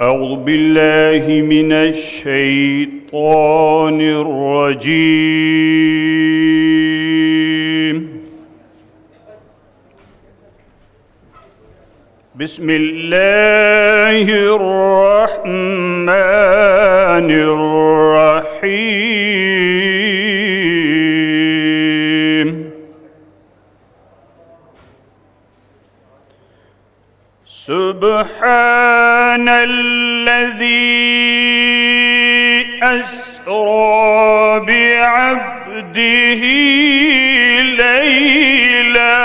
أعوذ بالله من الشيطان الرجيم. بسم الله الرحمن الرحيم. سبحان الذي أسرى بعبده ليلا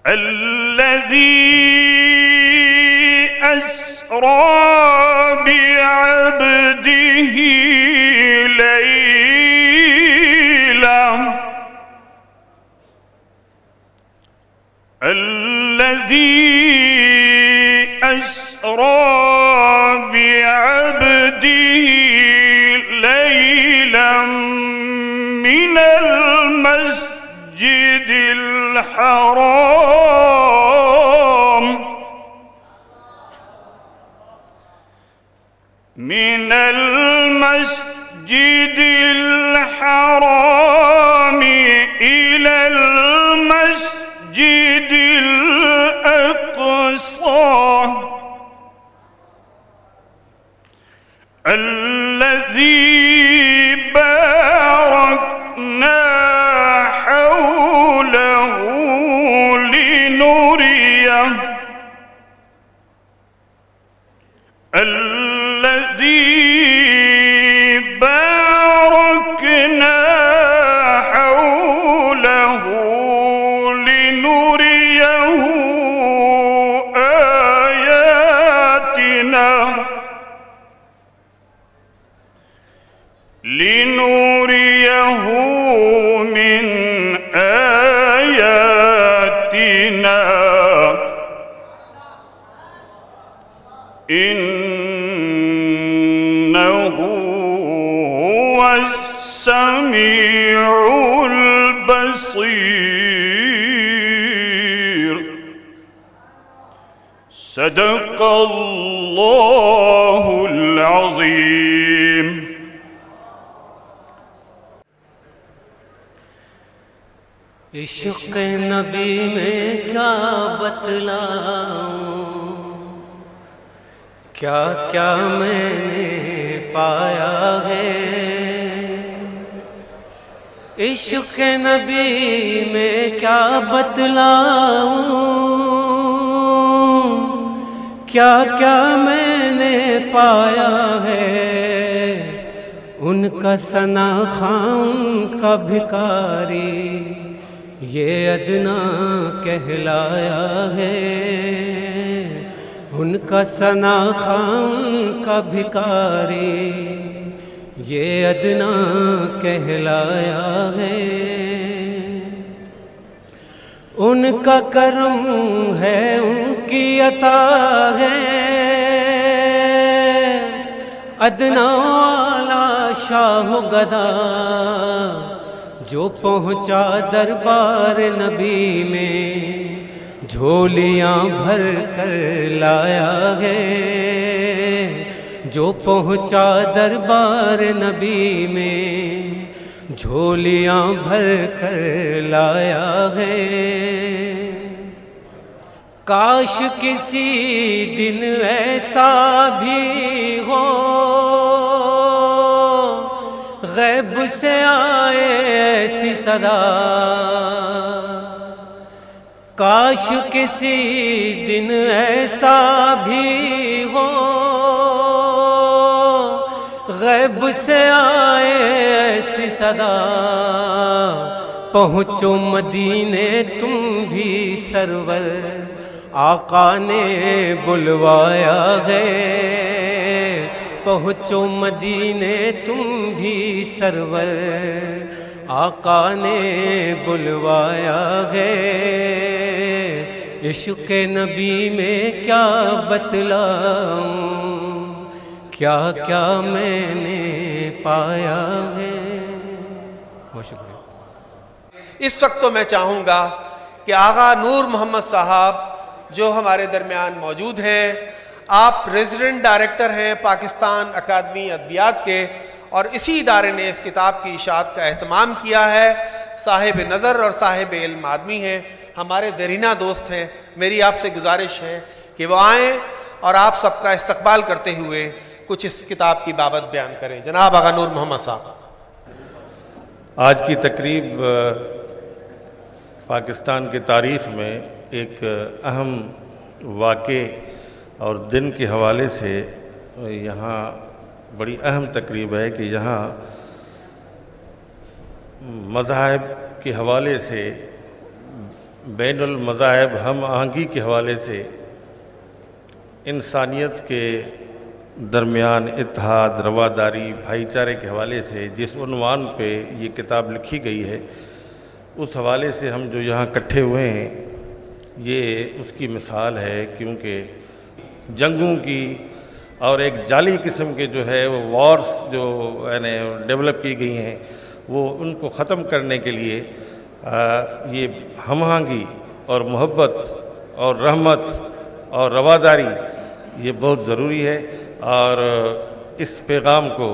الذي أسرى بعبده ليلا الذي أسرى بعبده ليلا من المسجد الحرام إلى المسجد الأقصى الذي باركنا حوله لنريه من آياتنا إنه هو السميع البصير. صدق الله العظيم. عشق نبی میں کیا بتلاؤں، کیا کیا میں نے پایا ہے. عشق نبی میں کیا بتلاؤں، کیا کیا میں نے پایا ہے. ان کا ثنا خواں کا بھکاری یہ ادنا کہلایا ہے. ان کا ثنا خواں کا بھکاری یہ ادنا کہلایا ہے. ان کا کرم ہے، ان کی عطا ہے. ادنا والا شاہ گدا جو پہنچا دربار نبی میں جھولیاں بھر کر لایا ہے. جو پہنچا دربار نبی میں جھولیاں بھر کر لایا ہے. کاش کسی دن ایسا بھی ہو غیب سے آئے ایسی صدا. کاش کسی دن ایسا بھی ہو غیب سے آئے ایسی صدا. پہنچو مدینے تم بھی سرور آقا نے بلوایا ہے. پہنچو مدینے تم بھی سرور آقا نے بلوایا ہے. عشق نبی میں کیا بتلاؤں، کیا کیا میں نے پایا ہے. بہت شکریہ. اس وقت تو میں چاہوں گا کہ آغا نور محمد صاحب جو ہمارے درمیان موجود ہیں، آپ ریزیڈنٹ ڈائریکٹر ہیں پاکستان اکیڈمی ادبیات کے، اور اسی ادارے نے اس کتاب کی اشاعت کا اہتمام کیا ہے، صاحب نظر اور صاحب علم آدمی ہیں، ہمارے دیرینہ دوست ہیں۔ میری آپ سے گزارش ہے کہ وہ آئیں اور آپ سب کا استقبال کرتے ہوئے کچھ اس کتاب کی بابت بیان کریں۔ جناب آغا نور محمد صاحب۔ آج کی تقریب پاکستان کی تاریخ میں ایک اہم واقعے اور دن کے حوالے سے یہاں بڑی اہم تقریب ہے کہ یہاں مذاہب کے حوالے سے، بین المذاہب ہم آہنگی کے حوالے سے، انسانیت کے درمیان اتحاد، رواداری، بھائی چارے کے حوالے سے جس عنوان پہ یہ کتاب لکھی گئی ہے، اس حوالے سے ہم جو یہاں اکٹھے ہوئے ہیں یہ اس کی مثال ہے، کیونکہ جنگوں کی اور ایک جعلی قسم کے جو ہے وہ وارز جو یعنی ڈیولپ کی گئی ہیں، وہ ان کو ختم کرنے کے لیے یہ ہم آہنگی اور محبت اور رحمت اور رواداری یہ بہت ضروری ہے، اور اس پیغام کو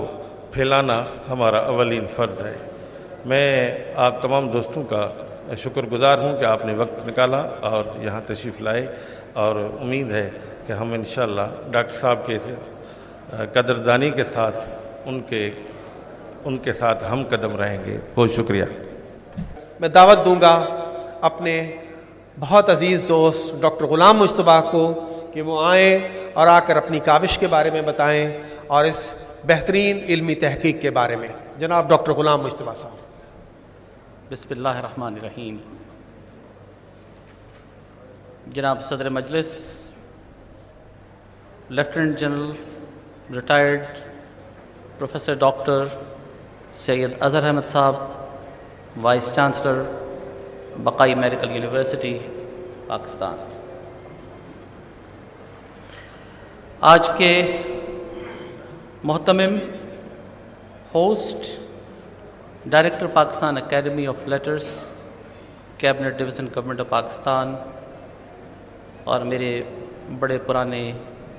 پھیلانا ہمارا اولین فرض ہے۔ میں آپ تمام دوستوں کا شکر گزار ہوں کہ آپ نے وقت نکالا اور یہاں تشریف لائے، اور امید ہے کہ ہم انشاءاللہ ڈاکٹر صاحب کے قدردانی کے ساتھ ان کے ساتھ ہم قدم رہیں گے۔ بہت شکریہ۔ میں دعوت دوں گا اپنے بہت عزیز دوست ڈاکٹر غلام مجتبیٰ کو کہ وہ آئیں اور آ کر اپنی کاوش کے بارے میں بتائیں اور اس بہترین علمی تحقیق کے بارے میں۔ جناب ڈاکٹر غلام مجتبیٰ صاحب۔ بسم اللہ الرحمن الرحیم۔ جناب صدر مجلس، lieutenant general retired professor doctor Syed Azhar Ahmed sahib, vice chancellor Baqai medical university Pakistan, آج کے محتمم host director Pakistan academy of letters, cabinet division government of Pakistan, اور میرے بڑے پرانے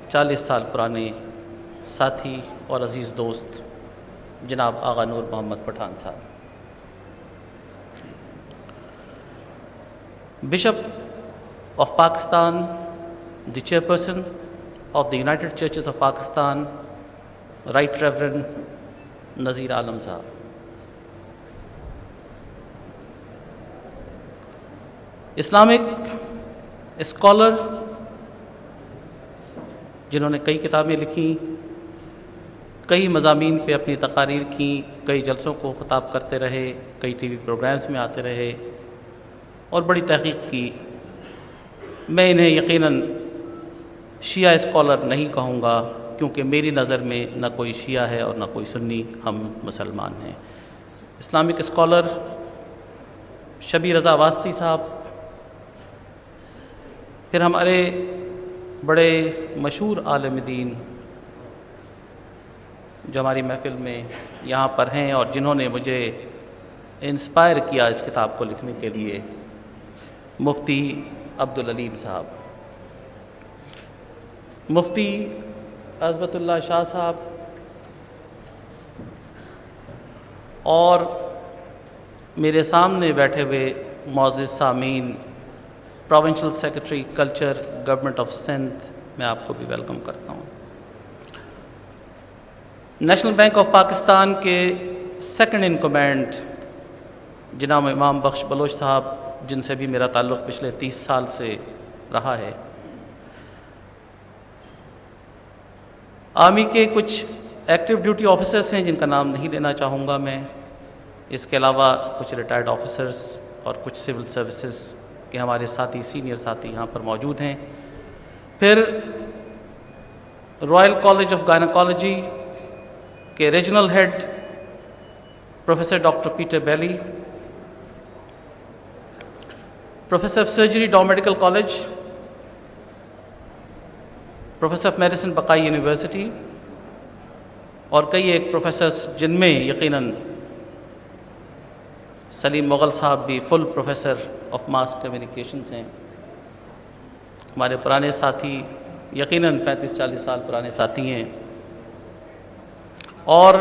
40 سال پرانے ساتھی اور عزیز دوست جناب آغا نور Muhammad Pathan sahib, bishop of Pakistan, the chairperson of the united churches of Pakistan, right reverend Nazir Alam sahib, Islamic scholar جنہوں نے کئی کتابیں لکھیں، کئی مضامین پہ اپنی تقاریر کیں، کئی جلسوں کو خطاب کرتے رہے، کئی ٹی وی پروگرامز میں آتے رہے اور بڑی تحقیق کی۔ میں انہیں یقیناً شیعہ اسکالر نہیں کہوں گا، کیونکہ میری نظر میں نہ کوئی شیعہ ہے اور نہ کوئی سنی، ہم مسلمان ہیں۔ اسلامک اسکالر شبیر رضا واسطی صاحب، پھر ہمارے بڑے مشہور عالم دین جو ہماری محفل میں یہاں پر ہیں اور جنہوں نے مجھے انسپائر کیا اس کتاب کو لکھنے کے لیے، مفتی عبدالعلیم صاحب، مفتی عظمت اللہ شاہ صاحب، اور میرے سامنے بیٹھے ہوئے معزز سامعین، provincial secretary culture government of Sindh, میں آپ کو بھی ویلکم کرتا ہوں۔ نیشنل بینک آف پاکستان کے سیکنڈ ان کمانڈ جناب امام بخش بلوچ صاحب، جن سے بھی میرا تعلق پچھلے 30 سال سے رہا ہے، آرمی کے کچھ ایکٹیو ڈیوٹی آفیسرز ہیں جن کا نام نہیں لینا چاہوں گا میں، اس کے علاوہ کچھ ریٹائرڈ آفیسرز اور کچھ سول سروسز کے ہمارے ساتھی، سینئر ساتھی یہاں پر موجود ہیں، پھر رائل کالج آف گائنیکالوجی کے regional head professor doctor Peter Bailey, professor of surgery Dow medical college, professor of medicine Baqai university, اور کئی ایک پروفیسرز جن میں یقیناً سلیم مغل صاحب بھی فل پروفیسر آف ماس کمیونیکیشنز ہیں۔ ہمارے پرانے ساتھی، یقیناً 35-40 سال پرانے ساتھی ہیں، اور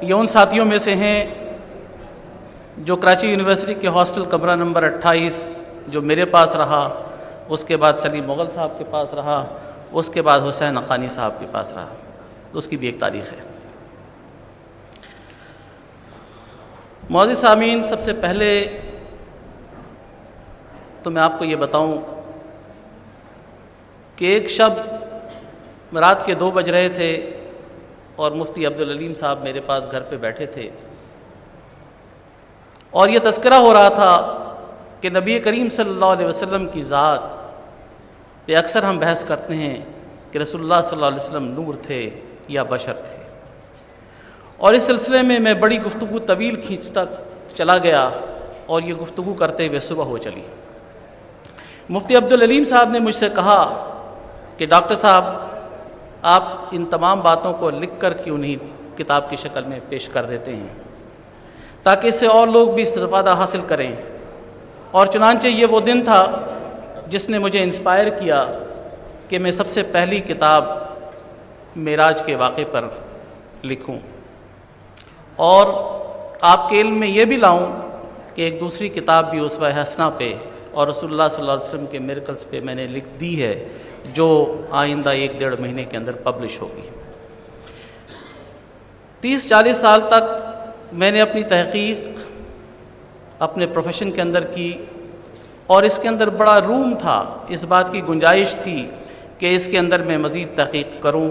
یہ ان ساتھیوں میں سے ہیں جو کراچی یونیورسٹی کے ہاسٹل کمرہ نمبر 28 جو میرے پاس رہا، اس کے بعد سلیم مغل صاحب کے پاس رہا، اس کے بعد حسین حقانی صاحب کے پاس رہا، اس کی بھی ایک تاریخ ہے۔ معزز سامعین، سب سے پہلے تو میں آپ کو یہ بتاؤں کہ ایک شب رات کے 2 بج رہے تھے اور مفتی عبدالعلیم صاحب میرے پاس گھر پہ بیٹھے تھے، اور یہ تذکرہ ہو رہا تھا کہ نبی کریم صلی اللہ علیہ وسلم کی ذات پہ اکثر ہم بحث کرتے ہیں کہ رسول اللہ صلی اللہ علیہ وسلم نور تھے یا بشر تھے، اور اس سلسلے میں بڑی گفتگو طویل کھینچتا چلا گیا، اور یہ گفتگو کرتے ہوئے صبح ہو چلی۔ مفتی عبدالعلیم صاحب نے مجھ سے کہا کہ ڈاکٹر صاحب، آپ ان تمام باتوں کو لکھ کر کیوں نہیں کتاب کی شکل میں پیش کر دیتے ہیں تاکہ اس سے اور لوگ بھی استفادہ حاصل کریں۔ اور چنانچہ یہ وہ دن تھا جس نے مجھے انسپائر کیا کہ میں سب سے پہلی کتاب معراج کے واقعے پر لکھوں، اور آپ کے علم میں یہ بھی لاؤں کہ ایک دوسری کتاب بھی اسوہ حسنہ پہ اور رسول اللہ صلی اللہ علیہ وسلم کے میریکلز پہ میں نے لکھ دی ہے، جو آئندہ 1-1.5 مہینے کے اندر پبلش ہوگی۔ 30-40 سال تک میں نے اپنی تحقیق اپنے پروفیشن کے اندر کی، اور اس کے اندر بڑا روم تھا، اس بات کی گنجائش تھی کہ اس کے اندر میں مزید تحقیق کروں۔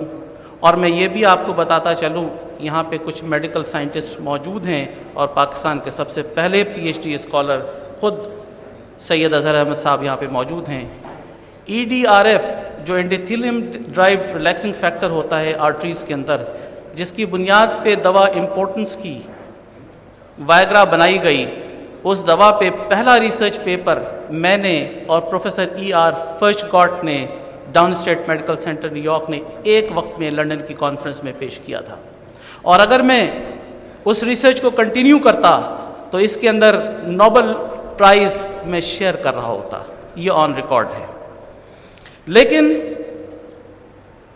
اور میں یہ بھی آپ کو بتاتا چلوں، یہاں پہ کچھ میڈیکل سائنٹسٹ موجود ہیں، اور پاکستان کے سب سے پہلے PhD اسکالر خود سید اظہر احمد صاحب یہاں پہ موجود ہیں۔ EDRF جو انڈیتھیلیم ڈرائیو ریلیکسنگ فیکٹر ہوتا ہے آرٹریز کے اندر، جس کی بنیاد پہ دوا امپورٹنس کی وائگرا بنائی گئی، اس دوا پہ پہلا ریسرچ پیپر میں نے اور پروفیسر ER فرچگارٹ نے down state medical centre new York نے ایک وقت میں لنڈن کی کانفرنس میں پیش کیا تھا، اور اگر میں اس ریسرچ کو کنٹینیو کرتا تو اس کے اندر نوبل پرائز میں شیئر کر رہا ہوتا، یہ آن ریکارڈ ہے۔ لیکن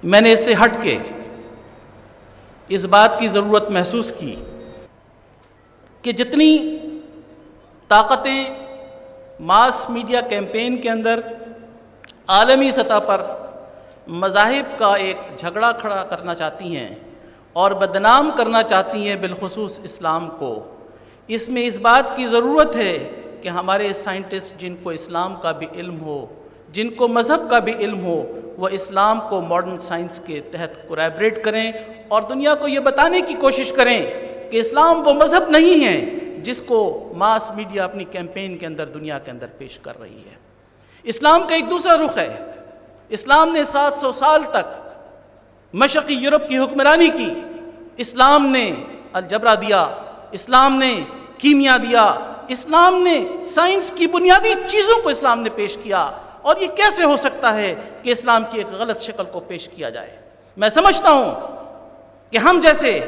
میں نے اس سے ہٹ کے اس بات کی ضرورت محسوس کی کہ جتنی طاقتیں ماس میڈیا کیمپین کے اندر عالمی سطح پر مذاہب کا ایک جھگڑا کھڑا کرنا چاہتی ہیں اور بدنام کرنا چاہتی ہیں بالخصوص اسلام کو، اس میں اس بات کی ضرورت ہے کہ ہمارے سائنٹسٹ جن کو اسلام کا بھی علم ہو، جن کو مذہب کا بھی علم ہو، وہ اسلام کو ماڈرن سائنس کے تحت کولیبریٹ کریں اور دنیا کو یہ بتانے کی کوشش کریں کہ اسلام وہ مذہب نہیں ہے جس کو ماس میڈیا اپنی کیمپین کے اندر دنیا کے اندر پیش کر رہی ہے۔ اسلام کا ایک دوسرا رخ ہے۔ اسلام نے 700 سال تک مشرقی یورپ کی حکمرانی کی، اسلام نے الجبرا دیا، اسلام نے کیمیا دیا، اسلام نے سائنس کی بنیادی چیزوں کو اسلام نے پیش کیا، اور یہ کیسے ہو سکتا ہے کہ اسلام کی ایک غلط شکل کو پیش کیا جائے؟ میں سمجھتا ہوں کہ ہم جیسے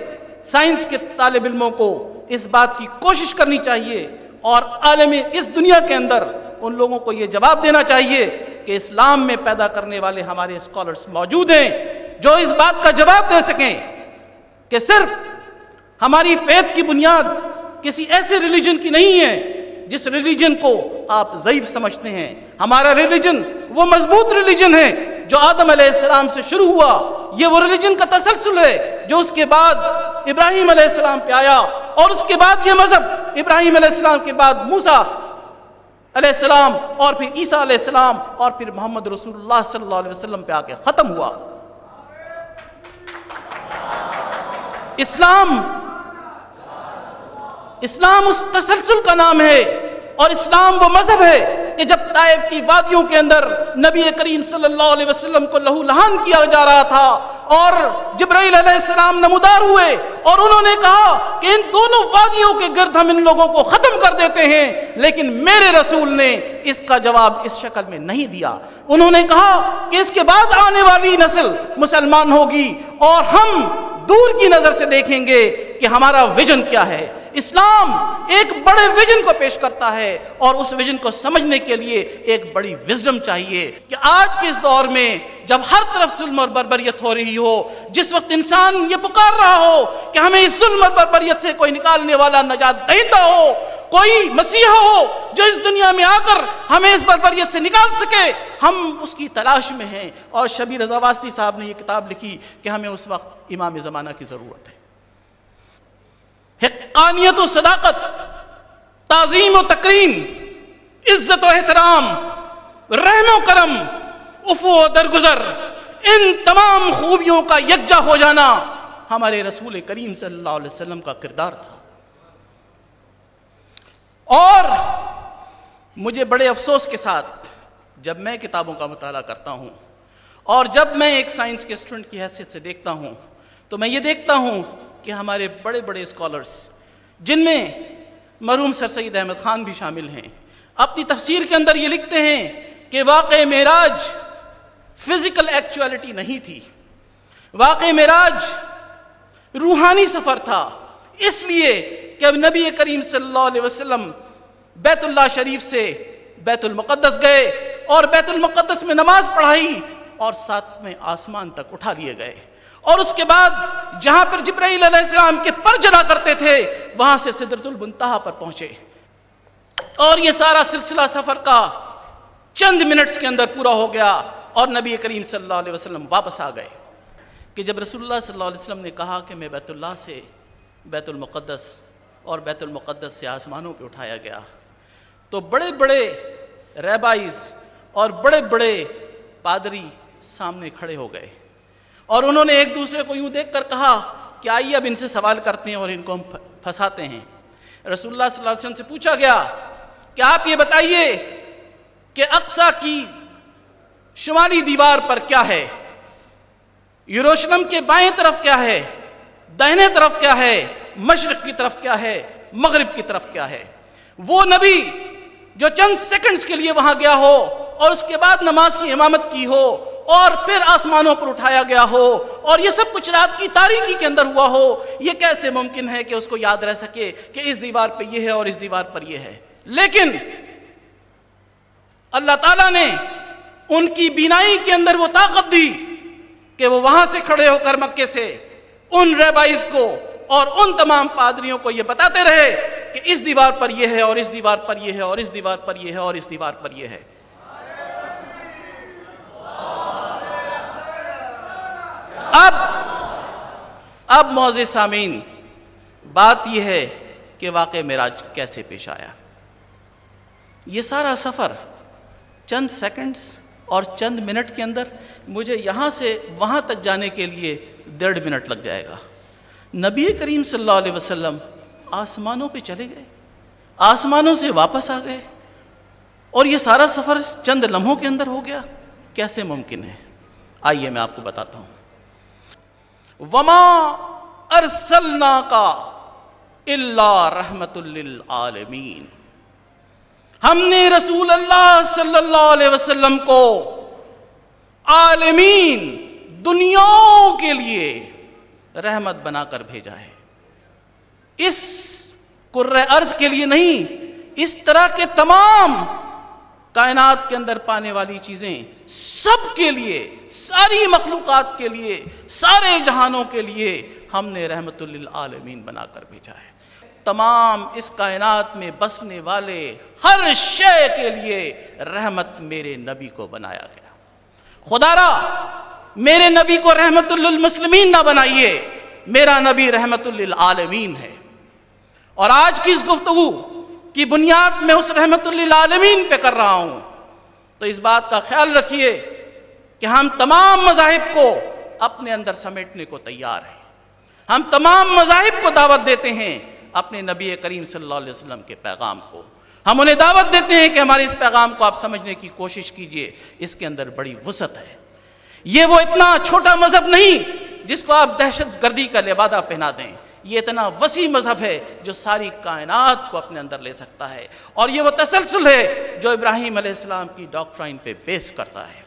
سائنس کے طالب علموں کو اس بات کی کوشش کرنی چاہیے، اور عالم اس دنیا کے اندر ان لوگوں کو یہ جواب دینا چاہیے کہ اسلام میں پیدا کرنے والے ہمارے اسکالرز موجود ہیں جو اس بات کا جواب دے سکیں کہ صرف ہماری فیتھ کی بنیاد کسی ایسے ریلیجن کی نہیں ہے جس ریلیجن کو آپ ضعیف سمجھتے ہیں۔ ہمارا ریلیجن وہ مضبوط ریلیجن ہے جو آدم علیہ السلام سے شروع ہوا، یہ وہ ریلیجن کا تسلسل ہے جو اس کے بعد ابراہیم علیہ السلام پہ آیا، اور اس کے بعد یہ مذہب ابراہیم علیہ السلام کے بعد موسیٰ علیہ السلام، اور پھر عیسیٰ علیہ السلام، اور پھر محمد رسول اللہ صلی اللہ علیہ وسلم پہ آ کے ختم ہوا۔ اسلام اس تسلسل کا نام ہے، اور اسلام وہ مذہب ہے کہ جب طائف کی وادیوں کے اندر نبی کریم صلی اللہ علیہ وسلم کو لہو لہان کیا جا رہا تھا، اور جبرائیل علیہ السلام نمودار ہوئے اور انہوں نے کہا کہ ان دونوں وادیوں کے گرد ہم ان لوگوں کو ختم کر دیتے ہیں، لیکن میرے رسول نے اس کا جواب اس شکل میں نہیں دیا۔ انہوں نے کہا کہ اس کے بعد آنے والی نسل مسلمان ہوگی، اور ہم دور کی نظر سے دیکھیں گے کہ ہمارا ویژن کیا ہے۔ اسلام ایک بڑے ویژن کو پیش کرتا ہے اور اس ویژن کو سمجھنے کے لیے ایک بڑی وزڈم چاہیے کہ آج کے اس دور میں جب ہر طرف ظلم اور بربریت ہو رہی ہو، جس وقت انسان یہ پکار رہا ہو کہ ہمیں اس ظلم اور بربریت سے کوئی نکالنے والا، نجات دہندہ ہو، کوئی مسیحا ہو جو اس دنیا میں آ کر ہمیں اس بربریت سے نکال سکے، ہم اس کی تلاش میں ہیں۔ اور شبیر رضا واسطی صاحب نے یہ کتاب لکھی کہ ہمیں اس وقت امام زمانہ کی ضرورت ہے۔ حقانیت و صداقت، تعظیم و تکریم، عزت و احترام، رحم و کرم، عفو و درگزر، ان تمام خوبیوں کا یکجا ہو جانا ہمارے رسول کریم صلی اللہ علیہ وسلم کا کردار تھا۔ اور مجھے بڑے افسوس کے ساتھ جب میں کتابوں کا مطالعہ کرتا ہوں اور جب میں ایک سائنس کے اسٹوڈنٹ کی حیثیت سے دیکھتا ہوں تو میں یہ دیکھتا ہوں کہ ہمارے بڑے بڑے اسکالرز، جن میں مرحوم سر سید احمد خان بھی شامل ہیں، اپنی تفسیر کے اندر یہ لکھتے ہیں کہ واقع معراج فزیکل ایکچویلٹی نہیں تھی، واقع معراج روحانی سفر تھا، اس لیے کہ اب نبی کریم صلی اللہ علیہ وسلم بیت اللہ شریف سے بیت المقدس گئے اور بیت المقدس میں نماز پڑھائی اور ساتویں آسمان تک اٹھا لیے گئے، اور اس کے بعد جہاں پر جبرائیل علیہ السلام کے پر جلا کرتے تھے وہاں سے سدرۃ المنتہا پر پہنچے، اور یہ سارا سلسلہ سفر کا چند منٹس کے اندر پورا ہو گیا اور نبی کریم صلی اللہ علیہ وسلم واپس آ گئے۔ کہ جب رسول اللہ صلی اللہ علیہ وسلم نے کہا کہ میں بیت اللہ سے بیت المقدس اور بیت المقدس سے آسمانوں پہ اٹھایا گیا، تو بڑے بڑے ریبائز اور بڑے بڑے پادری سامنے کھڑے ہو گئے اور انہوں نے ایک دوسرے کو یوں دیکھ کر کہا کہ آئیے اب ان سے سوال کرتے ہیں اور ان کو ہم پھنساتے ہیں۔ رسول اللہ صلی اللہ علیہ وسلم سے پوچھا گیا کہ آپ یہ بتائیے کہ اقصی کی شمالی دیوار پر کیا ہے، یروشلم کے بائیں طرف کیا ہے، دائیں طرف کیا ہے، مشرق کی طرف کیا ہے، مغرب کی طرف کیا ہے؟ وہ نبی جو چند سیکنڈز کے لیے وہاں گیا ہو اور اس کے بعد نماز کی امامت کی ہو اور پھر آسمانوں پر اٹھایا گیا ہو اور یہ سب کچھ رات کی تاریکی کے اندر ہوا ہو، یہ کیسے ممکن ہے کہ اس کو یاد رہ سکے کہ اس دیوار پہ یہ ہے اور اس دیوار پر یہ ہے؟ لیکن اللہ تعالیٰ نے ان کی بینائی کے اندر وہ طاقت دی کہ وہ وہاں سے کھڑے ہو کر مکے سے ان ریبائز کو اور ان تمام پادریوں کو یہ بتاتے رہے کہ اس دیوار پر یہ ہے اور اس دیوار پر یہ ہے اور اس دیوار پر یہ ہے اور اس دیوار پر یہ ہے۔ اب معزز سامعین، بات یہ ہے کہ واقع معراج کیسے پیش آیا۔ یہ سارا سفر چند سیکنڈز اور چند منٹ کے اندر، مجھے یہاں سے وہاں تک جانے کے لیے 1.5 منٹ لگ جائے گا۔ نبی کریم صلی اللہ علیہ وسلم آسمانوں پہ چلے گئے، آسمانوں سے واپس آ گئے اور یہ سارا سفر چند لمحوں کے اندر ہو گیا، کیسے ممکن ہے؟ آئیے میں آپ کو بتاتا ہوں۔ وَمَا أَرْسَلْنَاكَ إِلَّا رَحْمَةً لِّلْعَالَمِينَ، ہم نے رسول اللہ صلی اللہ علیہ وسلم کو عالمین، دنیاؤں کے لیے رحمت بنا کر بھیجا ہے۔ اس کرۂ ارض کے لیے نہیں، اس طرح کے تمام کائنات کے اندر پانے والی چیزیں سب کے لیے، ساری مخلوقات کے لیے، سارے جہانوں کے لیے ہم نے رحمت للعالمین بنا کر بھیجا ہے۔ تمام اس کائنات میں بسنے والے ہر شے کے لیے رحمت میرے نبی کو بنایا گیا۔ خدا را میرے نبی کو رحمت للمسلمین نہ بنائیے، میرا نبی رحمت للعالمین ہے۔ اور آج کی اس گفتگو کی بنیاد میں اس رحمت للعالمین پہ کر رہا ہوں، تو اس بات کا خیال رکھیے کہ ہم تمام مذاہب کو اپنے اندر سمیٹنے کو تیار ہیں۔ ہم تمام مذاہب کو دعوت دیتے ہیں اپنے نبی کریم صلی اللہ علیہ وسلم کے پیغام کو، ہم انہیں دعوت دیتے ہیں کہ ہمارے اس پیغام کو آپ سمجھنے کی کوشش کیجئے، اس کے اندر بڑی وسعت ہے۔ یہ وہ اتنا چھوٹا مذہب نہیں جس کو آپ دہشت گردی کا لبادہ پہنا دیں، یہ اتنا وسیع مذہب ہے جو ساری کائنات کو اپنے اندر لے سکتا ہے، اور یہ وہ تسلسل ہے جو ابراہیم علیہ السلام کی ڈاکٹرائن پہ بیس کرتا ہے۔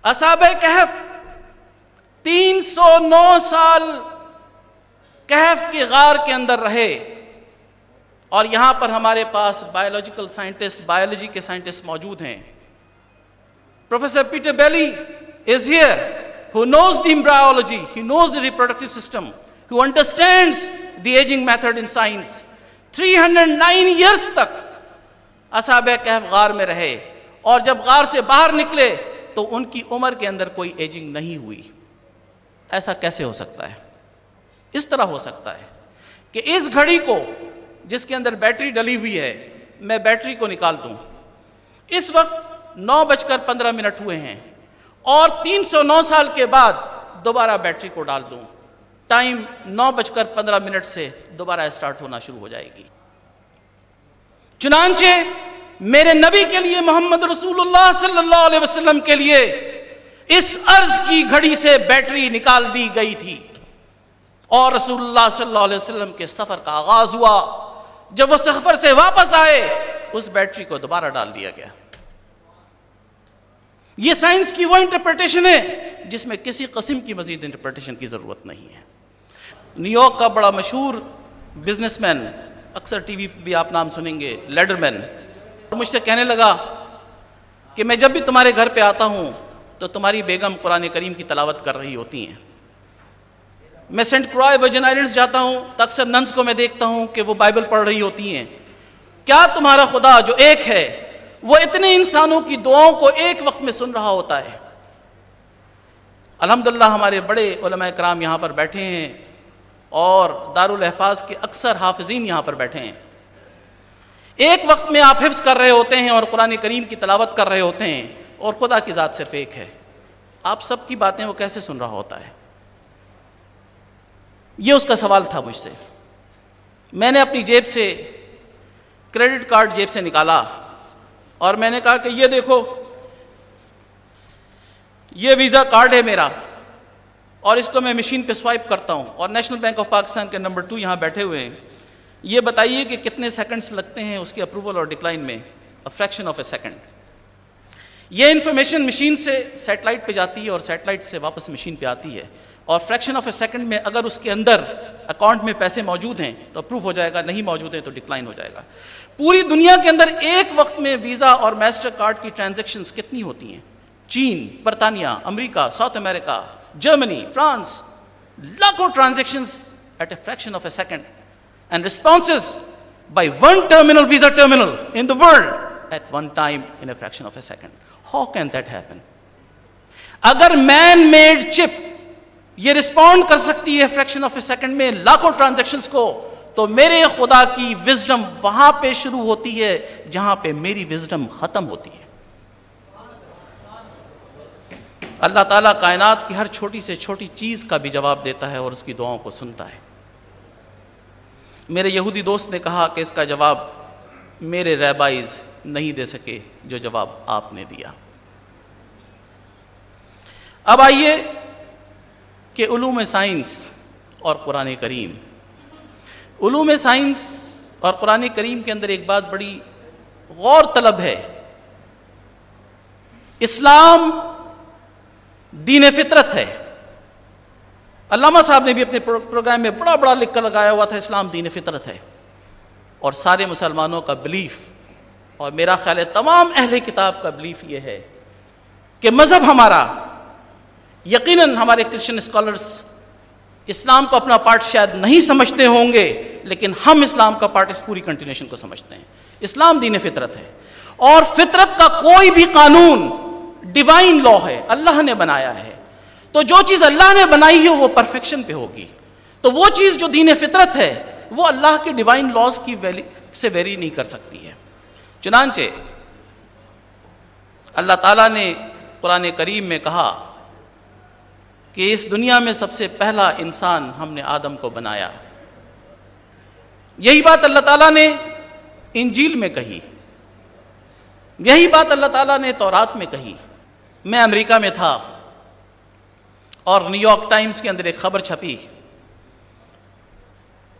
اصحاب کہف 309 سال کہف کے غار کے اندر رہے، اور یہاں پر ہمارے پاس بایولوجیکل سائنٹسٹ، بایولوجی کے سائنٹسٹ موجود ہیں. Professor Peter Bailey is here, who knows the embryology, he knows the reproductive system, who understands the aging method in science. 309 years تک اصحاب کہف غار میں رہے، اور جب غار سے باہر نکلے تو ان کی عمر کے اندر کوئی ایجنگ نہیں ہوئی. ایسا کیسے ہو سکتا ہے؟ اس طرح ہو سکتا ہے کہ اس گھڑی کو جس کے اندر بیٹری ڈلی ہوئی ہے، میں بیٹری کو نکال دوں. اس وقت 9:15 ہوئے ہیں، اور 309 سال کے بعد دوبارہ بیٹری کو ڈال دوں، ٹائم 9:15 سے دوبارہ اسٹارٹ ہونا شروع ہو جائے گی. چنانچہ میرے نبی کے لیے، محمد رسول اللہ صلی اللہ علیہ وسلم کے لیے، اس عرض کی گھڑی سے بیٹری نکال دی گئی تھی، اور رسول اللہ صلی اللہ علیہ وسلم کے سفر کا آغاز ہوا. جب وہ سفر سے واپس آئے، اس بیٹری کو دوبارہ ڈال دیا گیا. یہ سائنس کی وہ انٹرپریٹیشن ہے جس میں کسی قسم کی مزید انٹرپریٹیشن کی ضرورت نہیں ہے. نیو یارک کا بڑا مشہور بزنس مین، اکثر ٹی وی پہ بھی آپ نام سنیں گے، لیڈرمین، مجھ سے کہنے لگا کہ میں جب بھی تمہارے گھر پہ آتا ہوں تو تمہاری بیگم قرآن کریم کی تلاوت کر رہی ہوتی ہیں. میں سینٹ کروائے ورجن آئلینڈز جاتا ہوں تو اکثر ننس کو میں دیکھتا ہوں کہ وہ بائبل پڑھ رہی ہوتی ہیں. کیا تمہارا خدا جو ایک ہے وہ اتنے انسانوں کی دعاؤں کو ایک وقت میں سن رہا ہوتا ہے؟ الحمدللہ ہمارے بڑے علماء کرام یہاں پر بیٹھے ہیں، اور دارالحفاظ کے اکثر حافظین یہاں پر بیٹھے ہیں. ایک وقت میں آپ حفظ کر رہے ہوتے ہیں اور قرآن کریم کی تلاوت کر رہے ہوتے ہیں، اور خدا کی ذات صرف ایک ہے. آپ سب کی باتیں وہ کیسے سن رہا ہوتا ہے؟ یہ اس کا سوال تھا مجھ سے. میں نے اپنی جیب سے کریڈٹ کارڈ جیب سے نکالا، اور میں نے کہا کہ یہ دیکھو، یہ ویزا کارڈ ہے میرا، اور اس کو میں مشین پہ سوائپ کرتا ہوں، اور نیشنل بینک آف پاکستان کے نمبر 2 یہاں بیٹھے ہوئے ہیں. یہ بتائیے کہ کتنے سیکنڈز لگتے ہیں اس کے اپروول اور ڈکلائن میں؟ Friction of a second. یہ انفارمیشن مشین سے سیٹلائٹ پہ جاتی ہے، اور سیٹلائٹ سے واپس مشین پہ آتی ہے، اور فریکشن آف اے سیکنڈ میں اگر اس کے اندر اکاؤنٹ میں پیسے موجود ہیں تو اپروو ہو جائے گا، نہیں موجود ہیں تو ڈکلائن ہو جائے گا. پوری دنیا کے اندر ایک وقت میں ویزا اور میسٹر کارڈ کی ٹرانزیکشنز کتنی ہوتی ہیں؟ چین، برطانیہ، امریکہ، ساؤتھ امریکہ، جرمنی، فرانس، لاکھوں transactions at a fraction of a second. And responses by one terminal, visa terminal in the world at one time in a fraction of a second. How can that happen? اگر man made chip یہ respond کر سکتی ہے fraction of a second میں لاکھوں transactions کو، تو میرے خدا کی wisdom وہاں پہ شروع ہوتی ہے جہاں پہ میری wisdom ختم ہوتی ہے. اللہ تعالیٰ کائنات کی ہر چھوٹی سے چھوٹی چیز کا بھی جواب دیتا ہے اور اس کی دعاؤں کو سنتا ہے. میرے یہودی دوست نے کہا کہ اس کا جواب میرے ریبائز نہیں دے سکے جو جواب آپ نے دیا. اب آئیے کہ علوم سائنس اور قرآن کریم. علوم سائنس اور قرآن کریم کے اندر ایک بات بڑی غور طلب ہے. اسلام دین فطرت ہے. علامہ صاحب نے بھی اپنے پروگرام میں بڑا بڑا لکھ کر لگایا ہوا تھا، اسلام دین فطرت ہے. اور سارے مسلمانوں کا بلیف، اور میرا خیال ہے تمام اہل کتاب کا بلیف یہ ہے کہ مذہب ہمارا، یقیناً ہمارے کرسچن اسکالرس اسلام کو اپنا پارٹ شاید نہیں سمجھتے ہوں گے، لیکن ہم اسلام کا پارٹ اس پوری کنٹینیوشن کو سمجھتے ہیں. اسلام دین فطرت ہے، اور فطرت کا کوئی بھی قانون ڈیوائن لا ہے، اللہ نے بنایا ہے. تو جو چیز اللہ نے بنائی ہے وہ پرفیکشن پہ ہوگی. تو وہ چیز جو دین فطرت ہے وہ اللہ کے ڈیوائن لاز کی سے ویری نہیں کر سکتی ہے. چنانچہ اللہ تعالیٰ نے قرآن کریم میں کہا کہ اس دنیا میں سب سے پہلا انسان ہم نے آدم کو بنایا. یہی بات اللہ تعالیٰ نے انجیل میں کہی، یہی بات اللہ تعالیٰ نے تورات میں کہی. میں امریکہ میں تھا اور نیو یارک ٹائمز کے اندر ایک خبر چھپی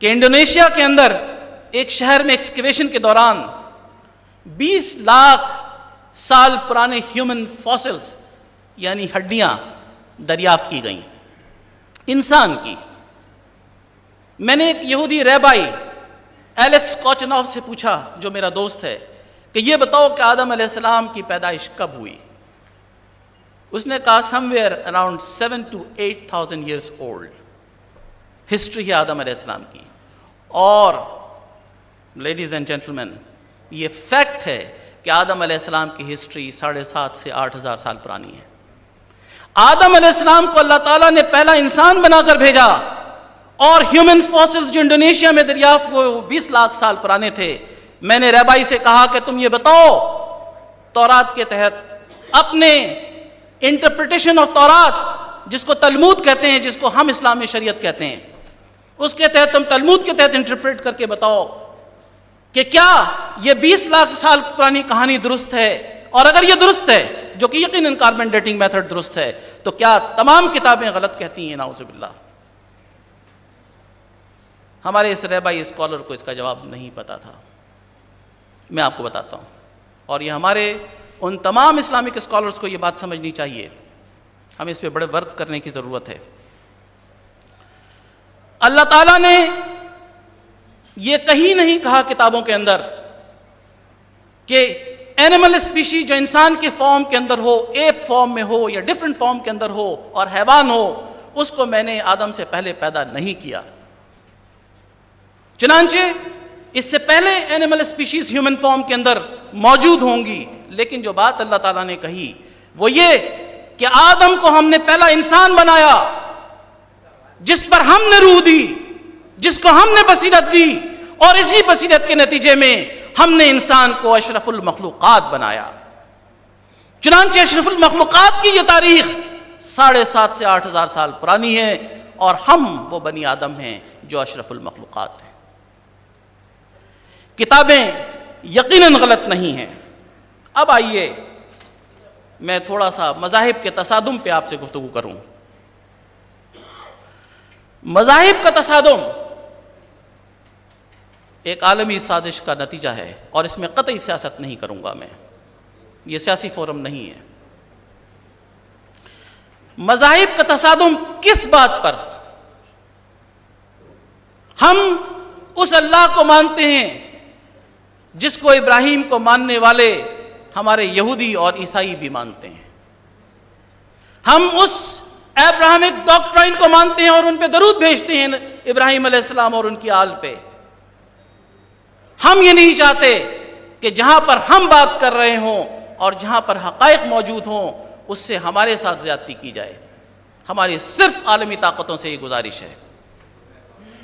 کہ انڈونیشیا کے اندر ایک شہر میں ایکسکیویشن کے دوران 20 لاکھ سال پرانے ہیومن فاسلز یعنی ہڈیاں دریافت کی گئیں. انسان کی. میں نے ایک یہودی ریبائی ایلیکس کوچنوف سے پوچھا جو میرا دوست ہے کہ یہ بتاؤ کہ آدم علیہ السلام کی پیدائش کب ہوئی؟ اس نے کہا somewhere around 7,000 to 8,000 years old. History ہے آدم علیہ السلام کی. اور لیڈیز اینڈ جینٹلمین یہ فیکٹ ہے کہ آدم علیہ السلام کی ہسٹری 7,500 سے 8,000 سال پرانی ہے. آدم علیہ السلام کو اللہ تعالیٰ نے پہلا انسان بنا کر بھیجا اور ہیومن فوسلز جو انڈونیشیا میں دریافت ہوئے وہ 20 لاکھ سال پرانے تھے. میں نے ریبائی سے کہا کہ تم یہ بتاؤ تورات کے تحت اپنے انٹرپریٹیشن آف تورات جس کو تلمود کہتے ہیں، جس کو ہم اسلام میں شریعت کہتے ہیں، اس کے تحت تم تلمود کے تحت انٹرپریٹ کر کے بتاؤ کہ کیا یہ 20 لاکھ سال پرانی کہانی درست ہے، اور اگر یہ درست ہے جو کہ یقیناً کاربن ڈیٹنگ میتھڈ درست ہے تو کیا تمام کتابیں غلط کہتی ہیں؟ نعوذ باللہ. ہمارے اس ریبائی اسکالر کو اس کا جواب نہیں پتا تھا. میں آپ کو بتاتا ہوں، اور یہ ہمارے ان تمام اسلامک اسکالرز کو یہ بات سمجھنی چاہیے. ہمیں اس پہ بڑے ورک کرنے کی ضرورت ہے. اللہ تعالیٰ نے یہ کہیں نہیں کہا کتابوں کے اندر کہ اینیمل اسپیشی جو انسان کے فارم کے اندر ہو، ایپ فارم میں ہو یا ڈفرنٹ فارم کے اندر ہو اور حیوان ہو، اس کو میں نے آدم سے پہلے پیدا نہیں کیا. چنانچہ اس سے پہلے اینیمل اسپیشیز ہیومن فارم کے اندر موجود ہوں گی، لیکن جو بات اللہ تعالیٰ نے کہی وہ یہ کہ آدم کو ہم نے پہلا انسان بنایا جس پر ہم نے روح دی، جس کو ہم نے بصیرت دی، اور اسی بصیرت کے نتیجے میں ہم نے انسان کو اشرف المخلوقات بنایا. چنانچہ اشرف المخلوقات کی یہ تاریخ 7,500 سے 8,000 سال پرانی ہے، اور ہم وہ بنی آدم ہیں جو اشرف المخلوقات ہیں. کتابیں یقیناً غلط نہیں ہیں. اب آئیے میں تھوڑا سا مذاہب کے تصادم پہ آپ سے گفتگو کروں. مذاہب کا تصادم ایک عالمی سازش کا نتیجہ ہے، اور اس میں قطعی سیاست نہیں کروں گا. میں یہ سیاسی فورم نہیں ہے. مذاہب کا تصادم کس بات پر؟ ہم اس اللہ کو مانتے ہیں جس کو ابراہیم کو ماننے والے ہمارے یہودی اور عیسائی بھی مانتے ہیں. ہم اس ابراہمک ڈاکٹرائن کو مانتے ہیں اور ان پہ درود بھیجتے ہیں ابراہیم علیہ السلام اور ان کی آل پہ. ہم یہ نہیں چاہتے کہ جہاں پر ہم بات کر رہے ہوں اور جہاں پر حقائق موجود ہوں اس سے ہمارے ساتھ زیادتی کی جائے. ہماری صرف عالمی طاقتوں سے یہ گزارش ہے،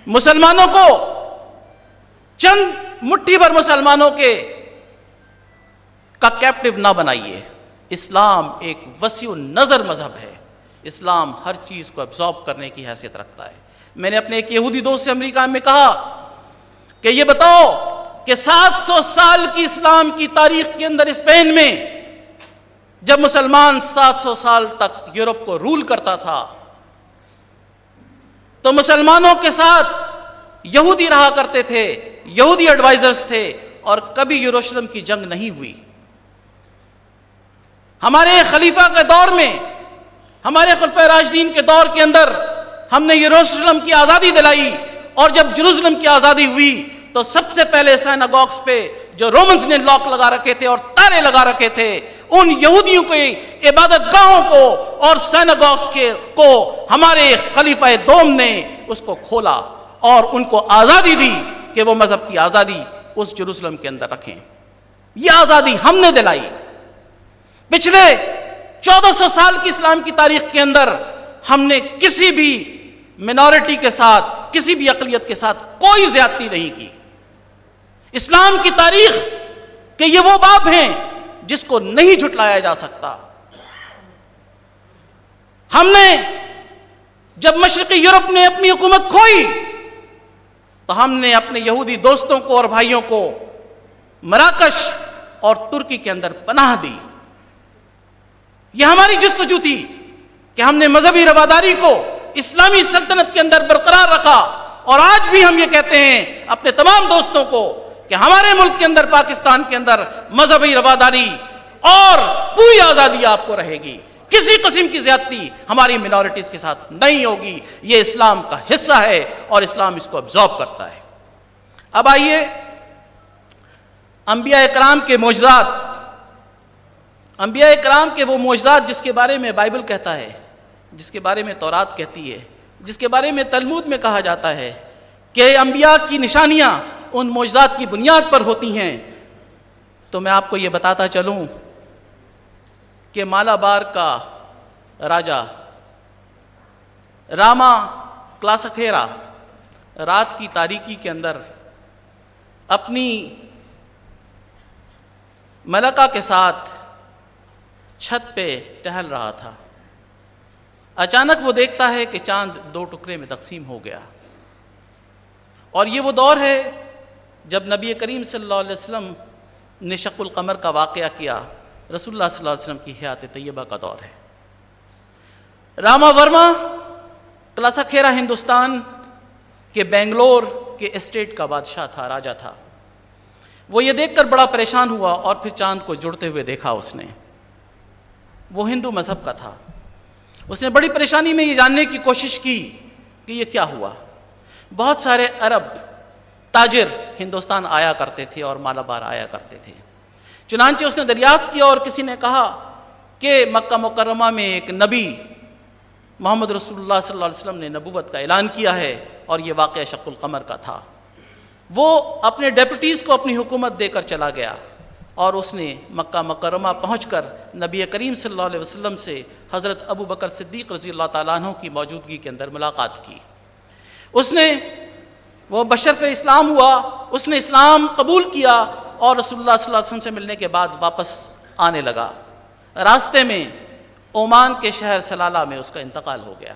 مسلمانوں کو چند مٹھی بھر مسلمانوں کا کیپٹیو نہ بنائیے. اسلام ایک وسیع نظر مذہب ہے. اسلام ہر چیز کو ابزارب کرنے کی حیثیت رکھتا ہے. میں نے اپنے ایک یہودی دوست سے امریکہ میں کہا کہ یہ بتاؤ کہ 700 سال کی اسلام کی تاریخ کے اندر اسپین میں جب مسلمان 700 سال تک یورپ کو رول کرتا تھا تو مسلمانوں کے ساتھ یہودی رہا کرتے تھے، یہودی ایڈوائزرز تھے، اور کبھی یروشلم کی جنگ نہیں ہوئی. ہمارے خلیفہ کے دور میں، ہمارے خلفائے راشدین کے دور کے اندر ہم نے یروشلم کی آزادی دلائی، اور جب جروزلم کی آزادی ہوئی تو سب سے پہلے سیناگوگس پہ جو رومنز نے لاک لگا رکھے تھے اور تالے لگا رکھے تھے، ان یہودیوں کے عبادت گاہوں کو اور سیناگوگس کو ہمارے خلیفہ دوم نے اس کو کھولا اور ان کو آزادی دی کہ وہ مذہب کی آزادی اس جروسلم کے اندر رکھیں. یہ آزادی ہم نے دلائی. پچھلے 1400 سال کی اسلام کی تاریخ کے اندر ہم نے کسی بھی منورٹی کے ساتھ، کسی بھی اقلیت کے ساتھ کوئی زیادتی نہیں کی. اسلام کی تاریخ کہ یہ وہ باب ہیں جس کو نہیں جھٹلایا جا سکتا. ہم نے جب مشرقی یورپ نے اپنی حکومت کھوئی تو ہم نے اپنے یہودی دوستوں کو اور بھائیوں کو مراکش اور ترکی کے اندر پناہ دی. یہ ہماری جستجو تھی کہ ہم نے مذہبی رواداری کو اسلامی سلطنت کے اندر برقرار رکھا، اور آج بھی ہم یہ کہتے ہیں اپنے تمام دوستوں کو کہ ہمارے ملک کے اندر، پاکستان کے اندر، مذہبی رواداری اور پوری آزادی آپ کو رہے گی. کسی قسم کی زیادتی ہماری منارٹیز کے ساتھ نہیں ہوگی. یہ اسلام کا حصہ ہے اور اسلام اس کو ابزارب کرتا ہے. اب آئیے انبیاء اکرام کے معجزات. انبیاء اکرام کے وہ معجزات جس کے بارے میں بائبل کہتا ہے، جس کے بارے میں تورات کہتی ہے، جس کے بارے میں تلمود میں کہا جاتا ہے کہ انبیاء کی نشانیاں ان معجزات کی بنیاد پر ہوتی ہیں. تو میں آپ کو یہ بتاتا چلوں کہ مالابار کا راجا راما کلاسکھیرا رات کی تاریکی کے اندر اپنی ملکہ کے ساتھ چھت پہ ٹہل رہا تھا. اچانک وہ دیکھتا ہے کہ چاند 2 ٹکڑے میں تقسیم ہو گیا. اور یہ وہ دور ہے جب نبی کریم صلی اللہ علیہ وسلم نے شق القمر کا واقعہ کیا. رسول اللہ صلی اللہ علیہ وسلم کی حیات طیبہ کا دور ہے. راما ورما کلاسکھیرا ہندوستان کے بنگلور کے اسٹیٹ کا بادشاہ تھا، راجا تھا. وہ یہ دیکھ کر بڑا پریشان ہوا اور پھر چاند کو جڑتے ہوئے دیکھا اس نے. وہ ہندو مذہب کا تھا. اس نے بڑی پریشانی میں یہ جاننے کی کوشش کی کہ یہ کیا ہوا. بہت سارے عرب تاجر ہندوستان آیا کرتے تھے اور مالابار آیا کرتے تھے. چنانچہ اس نے دریافت کیا اور کسی نے کہا کہ مکہ مکرمہ میں ایک نبی محمد رسول اللہ صلی اللہ علیہ وسلم نے نبوت کا اعلان کیا ہے اور یہ واقعہ شق القمر کا تھا. وہ اپنے ڈیپوٹیز کو اپنی حکومت دے کر چلا گیا اور اس نے مکہ مکرمہ پہنچ کر نبی کریم صلی اللہ علیہ وسلم سے حضرت ابو بکر صدیق رضی اللہ تعالیٰ عنہ کی موجودگی کے اندر ملاقات کی. وہ بشرف اسلام ہوا. اس نے اسلام قبول کیا اور رسول اللہ صلی اللہ علیہ وسلم سے ملنے کے بعد واپس آنے لگا. راستے میں عمان کے شہر سلالہ میں اس کا انتقال ہو گیا.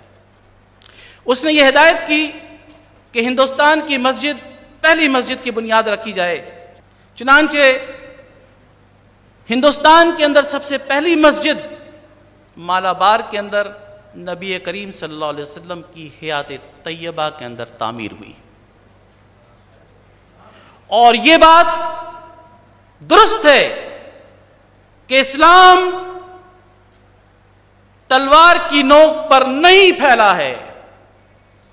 اس نے یہ ہدایت کی کہ ہندوستان کی پہلی مسجد کی بنیاد رکھی جائے. چنانچہ ہندوستان کے اندر سب سے پہلی مسجد مالابار کے اندر نبی کریم صلی اللہ علیہ وسلم کی حیات طیبہ کے اندر تعمیر ہوئی. اور یہ بات درست ہے کہ اسلام تلوار کی نوک پر نہیں پھیلا ہے.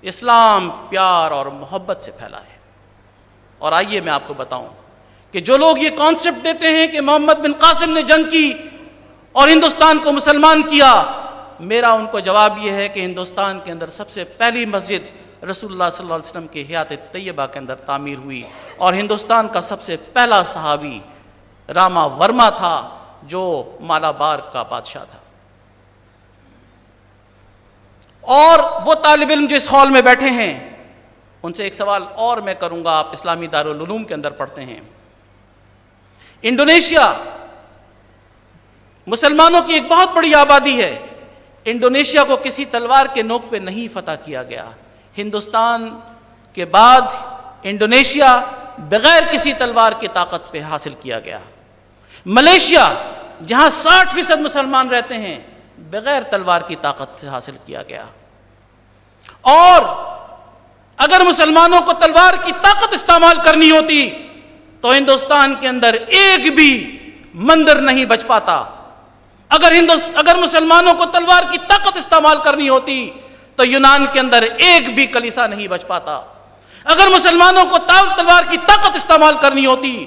اسلام پیار اور محبت سے پھیلا ہے. اور آئیے میں آپ کو بتاؤں کہ جو لوگ یہ کانسیپٹ دیتے ہیں کہ محمد بن قاسم نے جنگ کی اور ہندوستان کو مسلمان کیا، میرا ان کو جواب یہ ہے کہ ہندوستان کے اندر سب سے پہلی مسجد رسول اللہ صلی اللہ علیہ وسلم کے حیات طیبہ کے اندر تعمیر ہوئی. اور ہندوستان کا سب سے پہلا صحابی راما ورما تھا جو مالابار کا بادشاہ تھا. اور وہ طالب علم جو اس ہال میں بیٹھے ہیں ان سے ایک سوال اور میں کروں گا. آپ اسلامی دارالعلوم کے اندر پڑھتے ہیں. انڈونیشیا مسلمانوں کی ایک بہت بڑی آبادی ہے. انڈونیشیا کو کسی تلوار کے نوک پہ نہیں فتح کیا گیا. ہندوستان کے بعد انڈونیشیا بغیر کسی تلوار کی طاقت پہ حاصل کیا گیا. ملیشیا جہاں 60% مسلمان رہتے ہیں بغیر تلوار کی طاقت سے حاصل کیا گیا. اور اگر مسلمانوں کو تلوار کی طاقت استعمال کرنی ہوتی تو ہندوستان کے اندر ایک بھی مندر نہیں بچ پاتا. اگر مسلمانوں کو تلوار کی طاقت استعمال کرنی ہوتی تو یونان کے اندر ایک بھی کلیسا نہیں بچ پاتا. اگر مسلمانوں کو تلوار کی طاقت استعمال کرنی ہوتی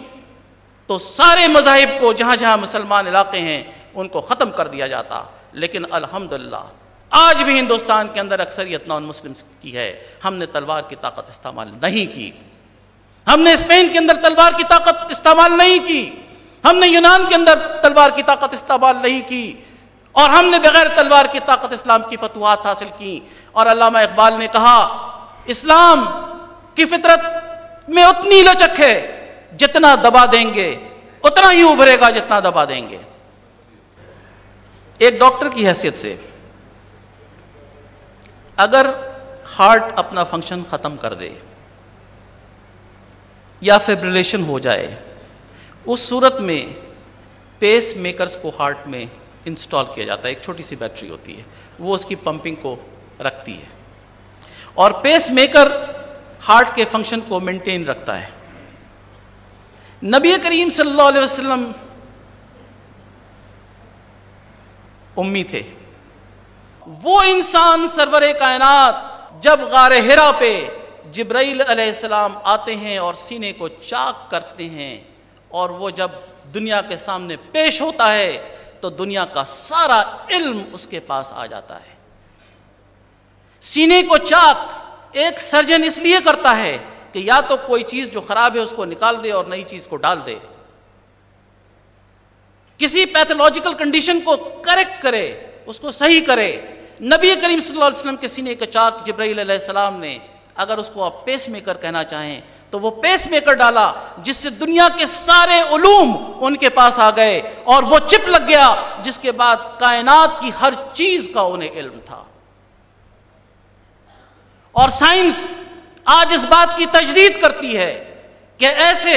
تو سارے مذاہب کو جہاں جہاں مسلمان علاقے ہیں ان کو ختم کر دیا جاتا. لیکن الحمدللہ آج بھی ہندوستان کے اندر اکثریت نان مسلمز کی ہے. ہم نے تلوار کی طاقت استعمال نہیں کی. ہم نے اسپین کے اندر تلوار کی طاقت استعمال نہیں کی. ہم نے یونان کے اندر تلوار کی طاقت استعمال نہیں کی. اور ہم نے بغیر تلوار کی طاقت اسلام کی فتوحات حاصل کی. اور علامہ اقبال نے کہا اسلام کی فطرت میں اتنی لچک ہے جتنا دبا دیں گے اتنا ہی ابھرے گا جتنا دبا دیں گے. ایک ڈاکٹر کی حیثیت سے اگر ہارٹ اپنا فنکشن ختم کر دے یا فیبریلیشن ہو جائے اس صورت میں پیس میکرز کو ہارٹ میں انسٹال کیا جاتا ہے. ایک چھوٹی سی بیٹری ہوتی ہے وہ اس کی پمپنگ کو رکھتی ہے اور پیس میکر ہارٹ کے فنکشن کو مینٹین رکھتا ہے. نبی کریم صلی اللہ علیہ وسلم امی تھے. وہ انسان سرور کائنات جب غار حرا پہ جبرائیل علیہ السلام آتے ہیں اور سینے کو چاک کرتے ہیں اور وہ جب دنیا کے سامنے پیش ہوتا ہے تو دنیا کا سارا علم اس کے پاس آ جاتا ہے۔ سینے کو چاک ایک سرجن اس لیے کرتا ہے کہ یا تو کوئی چیز جو خراب ہے اس کو نکال دے اور نئی چیز کو ڈال دے، کسی پیتھولوجیکل کنڈیشن کو کریکٹ کرے، اس کو صحیح کرے۔ نبی کریم صلی اللہ علیہ وسلم کے سینے کا چاک جبرائیل علیہ السلام نے، اگر اس کو آپ پیس میکر کہنا چاہیں تو وہ پیس میکر ڈالا جس سے دنیا کے سارے علوم ان کے پاس آ گئے اور وہ چپ لگ گیا جس کے بعد کائنات کی ہر چیز کا انہیں علم تھا۔ اور سائنس آج اس بات کی تجدید کرتی ہے کہ ایسے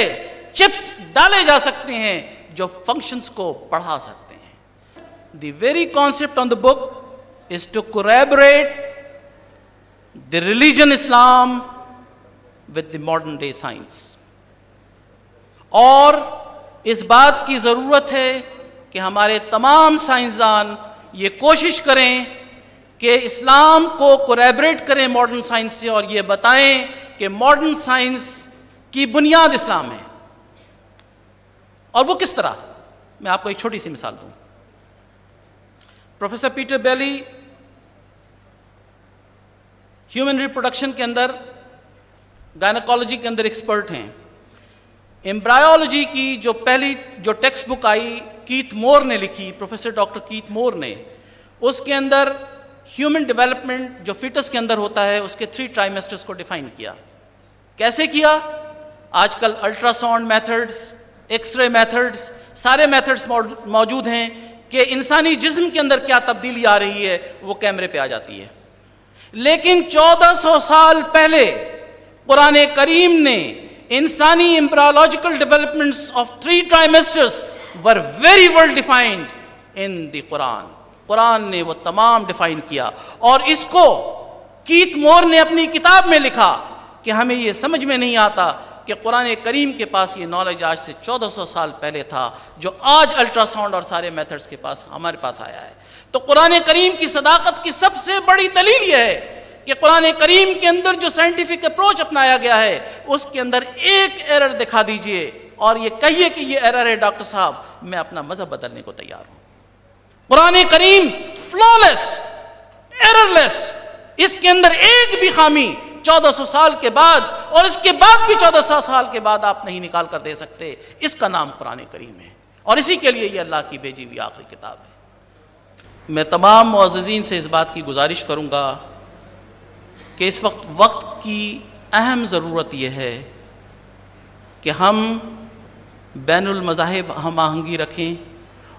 چپس ڈالے جا سکتے ہیں جو فنکشنز کو بڑھا سکتے ہیں۔ The very concept on the book is to corroborate the religion Islam with the modern day science. اور اس بات کی ضرورت ہے کہ ہمارے تمام سائنسدان یہ کوشش کریں کہ اسلام کو کوریبریٹ کریں ماڈرن سائنس سے اور یہ بتائیں کہ ماڈرن سائنس کی بنیاد اسلام ہے۔ اور وہ کس طرح؟ میں آپ کو ایک چھوٹی سی مثال دوں۔ پروفیسر پیٹر بیلی ہیومن ریپروڈکشن کے اندر، گائنیکالوجی کے اندر ایکسپرٹ ہیں۔ ایمبرائیولوجی کی جو ٹیکسٹ بک آئی کیتھ مور نے لکھی، پروفیسر ڈاکٹر کیتھ مور نے، اس کے اندر ہیومن ڈیولپمنٹ جو فیٹس کے اندر ہوتا ہے اس کے 3 ٹرائمیسٹرز کو ڈیفائن کیا۔ کیسے کیا؟ آج کل ultra sound methods, X ray methods, سارے میتھڈز موجود ہیں کہ انسانی جسم کے اندر کیا تبدیلی آ رہی ہے وہ کیمرے پہ آ جاتی ہے۔ لیکن 1400 سال پہلے قرآن کریم نے انسانی embryological developments of 3 trimesters were very well defined in the Quran. Quran نے وہ تمام ڈیفائن کیا اور اس کو کیتھ مور نے اپنی کتاب میں لکھا کہ ہمیں یہ سمجھ میں نہیں آتا کہ قرآن کریم کے پاس یہ نالج آج سے 1400 سال پہلے تھا جو آج الٹرا ساؤنڈ اور سارے میتھڈز کے پاس ہمارے پاس آیا ہے۔ تو قرآن کریم کی صداقت کی سب سے بڑی دلیل یہ ہے کہ قرآن کریم کے اندر جو سائنٹیفک اپروچ اپنایا گیا ہے اس کے اندر ایک ایرر دکھا دیجئے اور یہ کہیے کہ یہ ایرر ہے ڈاکٹر صاحب، میں اپنا مذہب بدلنے کو تیار ہوں۔ قرآن کریم فلالیس، ایررلیس، اس کے اندر ایک بھی خامی 1400 سال کے بعد اور اس کے بعد بھی 1400 سال کے بعد آپ نہیں نکال کر دے سکتے۔ اس کا نام قرآن کریم ہے اور اسی کے لیے یہ اللہ کی بھیجی ہوئی آخری کتاب ہے۔ میں تمام معززین سے اس بات کی گزارش کروں گا کہ اس وقت کی اہم ضرورت یہ ہے کہ ہم بین المذاہب ہم آہنگی رکھیں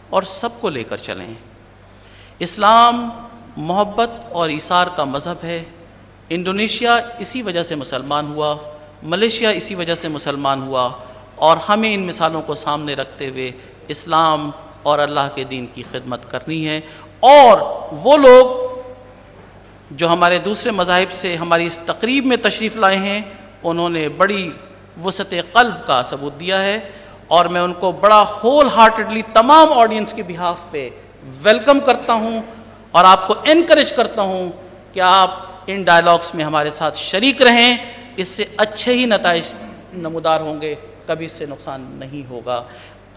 اور سب کو لے کر چلیں۔ اسلام محبت اور ایثار کا مذہب ہے۔ انڈونیشیا اسی وجہ سے مسلمان ہوا، ملیشیا اسی وجہ سے مسلمان ہوا، اور ہمیں ان مثالوں کو سامنے رکھتے ہوئے اسلام اور اللہ کے دین کی خدمت کرنی ہے۔ اور وہ لوگ جو ہمارے دوسرے مذاہب سے ہماری اس تقریب میں تشریف لائے ہیں انہوں نے بڑی وسعت قلب کا ثبوت دیا ہے اور میں ان کو بڑا ہول ہارٹڈلی تمام آڈینس کے بہاف پہ ویلکم کرتا ہوں اور آپ کو انکریج کرتا ہوں کہ آپ ان ڈائلاگس میں ہمارے ساتھ شریک رہیں۔ اس سے اچھے ہی نتائج نمودار ہوں گے، کبھی اس سے نقصان نہیں ہوگا۔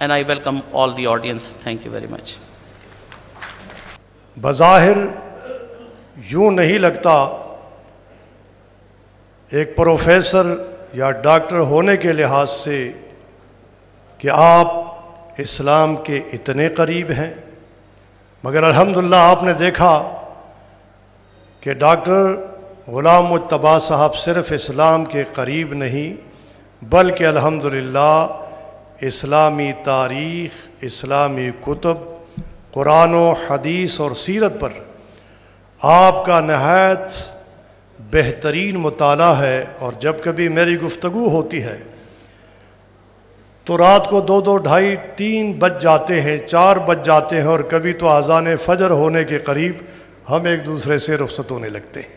And I welcome all the audience. Thank you very much. بظاہر یوں نہیں لگتا ایک پروفیسر یا ڈاکٹر ہونے کے لحاظ سے کہ آپ اسلام کے اتنے قریب ہیں، مگر الحمدللہ آپ نے دیکھا کہ ڈاکٹر غلام مجتبیٰ صاحب صرف اسلام کے قریب نہیں بلکہ الحمدللہ اسلامی تاریخ، اسلامی کتب، قرآن و حدیث اور سیرت پر آپ کا نہایت بہترین مطالعہ ہے۔ اور جب کبھی میری گفتگو ہوتی ہے تو رات کو 2، 2:30، 3 بج جاتے ہیں، 4 بج جاتے ہیں، اور کبھی تو اذان فجر ہونے کے قریب ہم ایک دوسرے سے رخصت ہونے لگتے ہیں۔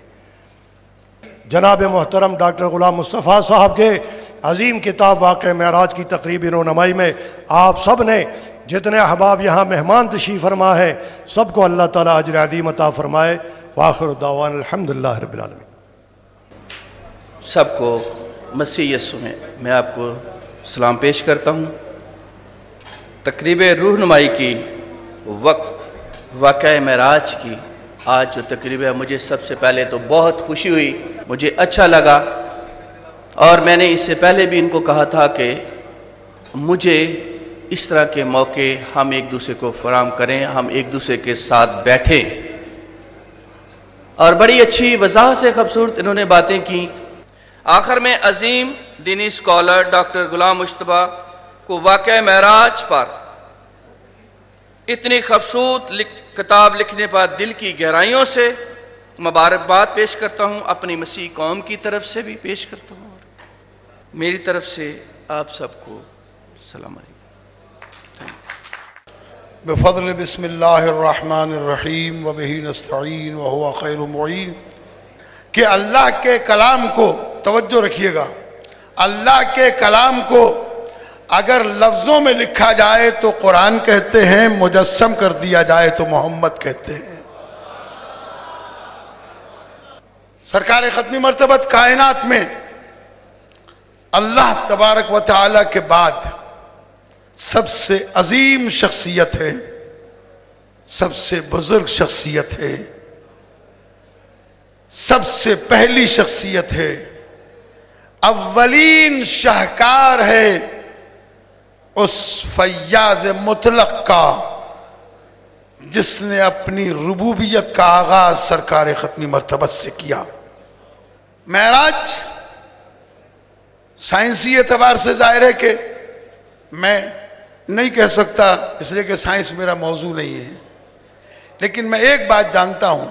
جناب محترم ڈاکٹر غلام مصطفیٰ صاحب کے عظیم کتاب واقعہ معراج کی تقریبی رونمائی میں آپ سب نے جتنے احباب یہاں مہمان تشریف فرما ہے سب کو اللہ تعالیٰ اجر عظیم عطا فرمائے. وآخر دعوانا الحمدللہ رب العالمین. سب کو مسیح یسوع میں آپ کو سلام پیش کرتا ہوں. تقریب روح نمائی کی واقعہ معراج کی آج جو تقریب ہے، مجھے سب سے پہلے تو بہت خوشی ہوئی، مجھے اچھا لگا. اور میں نے اس سے پہلے بھی ان کو کہا تھا کہ مجھے اس طرح کے موقع ہم ایک دوسرے کو فراہم کریں، ہم ایک دوسرے کے ساتھ بیٹھیں. اور بڑی اچھی وضاحت سے خوبصورت انہوں نے باتیں کی. آخر میں عظیم دینی اسکالر ڈاکٹر غلام مشتبہ کو واقعہ معراج پر اتنی خوبصورت کتاب لکھنے پر دل کی گہرائیوں سے مبارکباد پیش کرتا ہوں، اپنی مسیح قوم کی طرف سے بھی پیش کرتا ہوں، اور میری طرف سے آپ سب کو السلام علیکم. بفضل بسم اللہ الرحمن الرحیم وبہ نستعین وہو خیر معین. کہ اللہ کے کلام کو توجہ رکھیے گا، اللہ کے کلام کو اگر لفظوں میں لکھا جائے تو قرآن کہتے ہیں، مجسم کر دیا جائے تو محمد کہتے ہیں. سرکار ختمی مرتبت کائنات میں اللہ تبارک و تعالی کے بعد سب سے عظیم شخصیت ہے، سب سے بزرگ شخصیت ہے، سب سے پہلی شخصیت ہے، اولین شاہکار ہے اس فیاض مطلق کا جس نے اپنی ربوبیت کا آغاز سرکار ختمی مرتبت سے کیا. معراج سائنسی اعتبار سے ظاہر ہے کہ میں نہیں کہہ سکتا، اس لیے کہ سائنس میرا موضوع نہیں ہے، لیکن میں ایک بات جانتا ہوں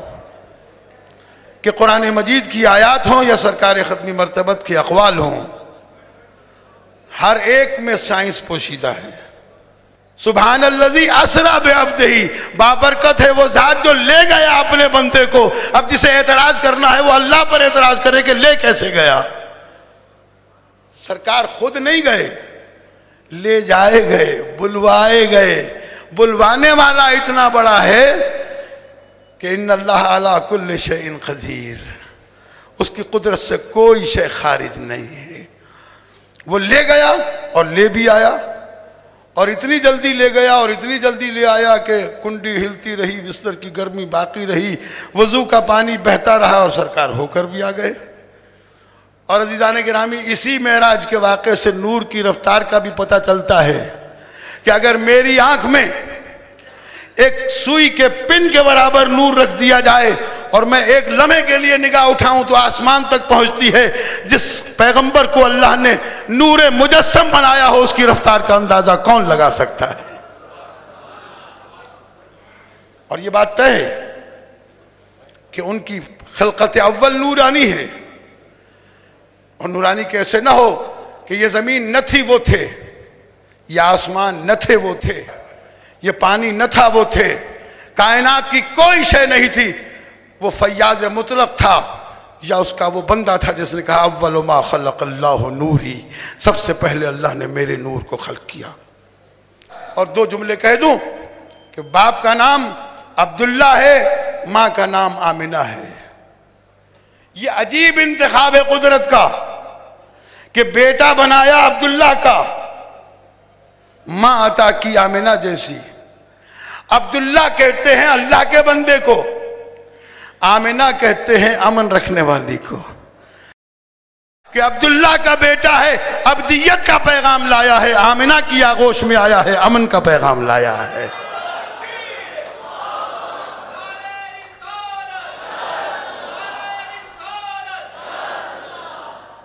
کہ قرآن مجید کی آیات ہوں یا سرکار ختمی مرتبت کے اقوال ہوں، ہر ایک میں سائنس پوشیدہ ہے. سبحان الذی اسری بعبدہ، بابرکت ہے وہ ذات جو لے گیا اپنے بندے کو. اب جسے اعتراض کرنا ہے وہ اللہ پر اعتراض کرے کہ لے کیسے گیا. سرکار خود نہیں گئے، لے جائے گئے، بلوائے گئے. بلوانے والا اتنا بڑا ہے کہ ان اللہ علی کل شیء قدیر، اس کی قدرت سے کوئی شے خارج نہیں ہے. وہ لے گیا اور لے بھی آیا، اور اتنی جلدی لے گیا اور اتنی جلدی لے آیا کہ کنڈی ہلتی رہی، بستر کی گرمی باقی رہی، وضو کا پانی بہتا رہا اور سرکار ہو کر بھی آ گئے. اور عزیزان گرامی، اسی معراج کے واقعے سے نور کی رفتار کا بھی پتہ چلتا ہے کہ اگر میری آنکھ میں ایک سوئی کے پن کے برابر نور رکھ دیا جائے اور میں ایک لمحے کے لیے نگاہ اٹھاؤں تو آسمان تک پہنچتی ہے. جس پیغمبر کو اللہ نے نور مجسم بنایا ہو اس کی رفتار کا اندازہ کون لگا سکتا ہے. اور یہ بات طے ہے کہ ان کی خلقت اول نورانی ہے، اور نورانی کیسے نہ ہو کہ یہ زمین نہ تھی وہ تھے، یہ آسمان نہ تھے وہ تھے، یہ پانی نہ تھا وہ تھے، کائنات کی کوئی شے نہیں تھی. وہ فیاض مطلق تھا یا اس کا وہ بندہ تھا جس نے کہا اول ما خلق اللہ نوری، سب سے پہلے اللہ نے میرے نور کو خلق کیا. اور دو جملے کہہ دوں کہ باپ کا نام عبداللہ ہے، ماں کا نام آمنہ ہے. یہ عجیب انتخاب ہے قدرت کا کہ بیٹا بنایا عبداللہ کا، ماں عطا کی آمنہ جیسی. عبداللہ کہتے ہیں اللہ کے بندے کو، آمنہ کہتے ہیں امن رکھنے والی کو. کہ عبداللہ کا بیٹا ہے، عبدیت کا پیغام لایا ہے، آمنہ کی آغوش میں آیا ہے، امن کا پیغام لایا ہے.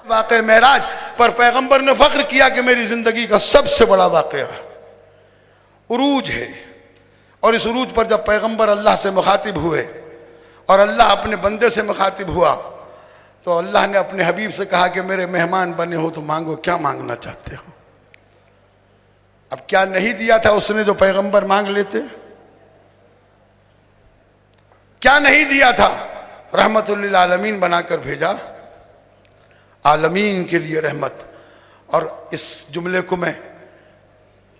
واقعہ معراج پر پیغمبر نے فخر کیا کہ میری زندگی کا سب سے بڑا واقعہ عروج ہے. اور اس عروج پر جب پیغمبر اللہ سے مخاطب ہوئے اور اللہ اپنے بندے سے مخاطب ہوا تو اللہ نے اپنے حبیب سے کہا کہ میرے مہمان بنے ہو تو مانگو، کیا مانگنا چاہتے ہو. اب کیا نہیں دیا تھا اس نے جو پیغمبر مانگ لیتے؟ کیا نہیں دیا تھا؟ رحمت للعالمین بنا کر بھیجا، عالمین کے لیے رحمت. اور اس جملے کو میں